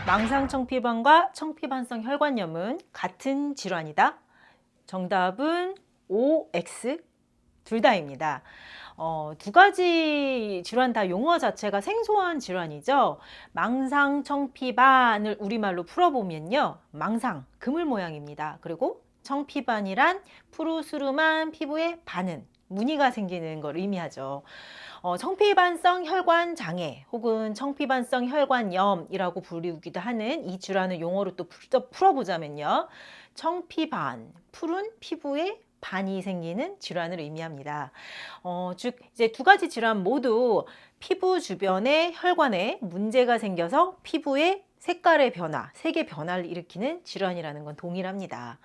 망상청피반과 청피반성 혈관염은 같은 질환이다. 정답은 OX 둘 다입니다. 두 가지 질환 다 용어 자체가 생소한 질환이죠. 망상청피반을 우리말로 풀어보면요. 망상, 그물 모양입니다. 그리고 청피반이란 푸르스름한 피부에 반은 무늬가 생기는 걸 의미하죠. 청피반성 혈관 장애 혹은 청피반성 혈관염이라고 부르기도 하는 이 질환을 용어로 또 풀어보자면요. 청피반, 푸른 피부에 반이 생기는 질환을 의미합니다. 즉 이제 두 가지 질환 모두 피부 주변의 혈관에 문제가 생겨서 피부의 색깔의 변화, 색의 변화를 일으키는 질환이라는 건 동일합니다.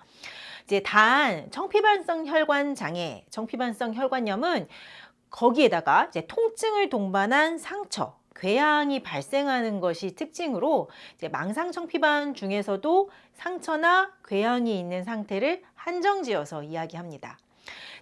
이제 단 청피반성 혈관 장애, 청피반성 혈관염은 거기에다가 이제 통증을 동반한 상처, 궤양이 발생하는 것이 특징으로 이제 망상청피반 중에서도 상처나 궤양이 있는 상태를 한정지어서 이야기합니다.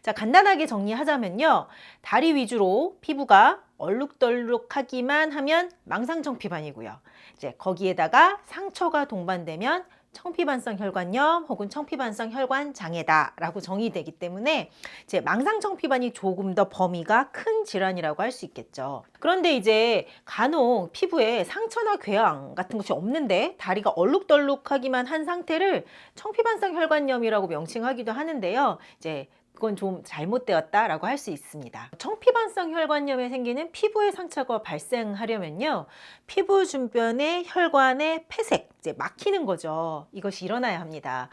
자, 간단하게 정리하자면요. 다리 위주로 피부가 얼룩덜룩하기만 하면 망상청피반이고요. 이제 거기에다가 상처가 동반되면 청피반성 혈관염 혹은 청피반성 혈관 장애다라고 정의되기 때문에 이제 망상청피반이 조금 더 범위가 큰 질환이라고 할 수 있겠죠. 그런데 이제 간혹 피부에 상처나 궤양 같은 것이 없는데 다리가 얼룩덜룩하기만 한 상태를 청피반성 혈관염이라고 명칭하기도 하는데요. 이제 그건 좀 잘못되었다라고 할 수 있습니다. 청피반성 혈관염에 생기는 피부의 상처가 발생하려면요. 피부 주변의 혈관의 폐색, 이제 막히는 거죠. 이것이 일어나야 합니다.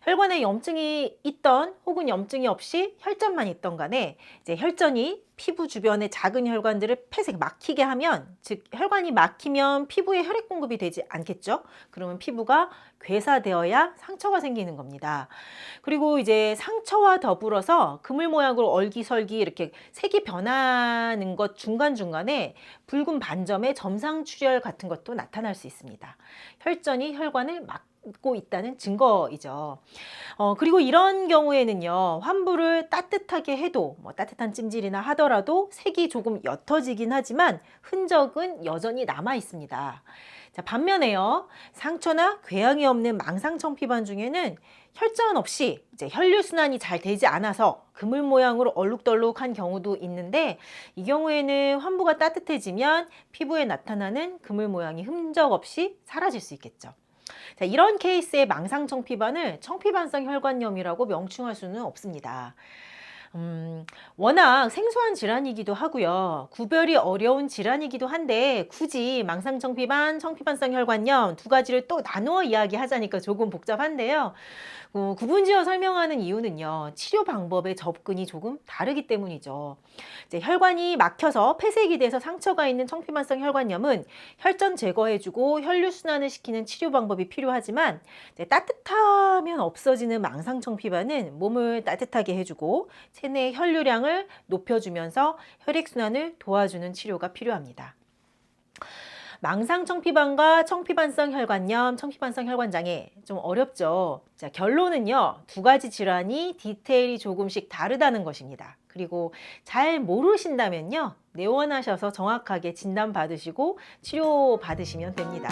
혈관에 염증이 있던 혹은 염증이 없이 혈전만 있던 간에 이제 혈전이 피부 주변의 작은 혈관들을 폐색 막히게 하면, 즉 혈관이 막히면 피부에 혈액 공급이 되지 않겠죠. 그러면 피부가 괴사되어야 상처가 생기는 겁니다. 그리고 이제 상처와 더불어서 그물 모양으로 얼기설기 이렇게 색이 변하는 것 중간중간에 붉은 반점의 점상출혈 같은 것도 나타날 수 있습니다. 혈전이 혈관을 막고 있다는 증거이죠. 그리고 이런 경우에는요, 환부를 따뜻하게 해도 따뜻한 찜질이나 하더라도 색이 조금 옅어지긴 하지만 흔적은 여전히 남아 있습니다. 자, 반면에요, 상처나 궤양이 없는 망상청피반 중에는 혈전 없이 이제 혈류순환이 잘 되지 않아서 그물 모양으로 얼룩덜룩한 경우도 있는데, 이 경우에는 환부가 따뜻해지면 피부에 나타나는 그물 모양이 흔적 없이 사라질 수 있겠죠. 자, 이런 케이스의 망상청피반을 청피반성 혈관염이라고 명칭할 수는 없습니다. 워낙 생소한 질환이기도 하고요. 구별이 어려운 질환이기도 한데 굳이 망상청피반, 청피반성 혈관염 두 가지를 또 나누어 이야기하자니까 조금 복잡한데요. 구분지어 설명하는 이유는요, 치료 방법의 접근이 조금 다르기 때문이죠. 이제 혈관이 막혀서 폐색이 돼서 상처가 있는 청피반성 혈관염은 혈전 제거해주고 혈류순환을 시키는 치료 방법이 필요하지만, 이제 따뜻하면 없어지는 망상청피반은 몸을 따뜻하게 해주고 체내 혈류량을 높여주면서 혈액순환을 도와주는 치료가 필요합니다. 망상청피반과 청피반성 혈관염, 청피반성 혈관장애 좀 어렵죠. 자, 결론은요, 두 가지 질환이 디테일이 조금씩 다르다는 것입니다. 그리고 잘 모르신다면요, 내원하셔서 정확하게 진단 받으시고 치료 받으시면 됩니다.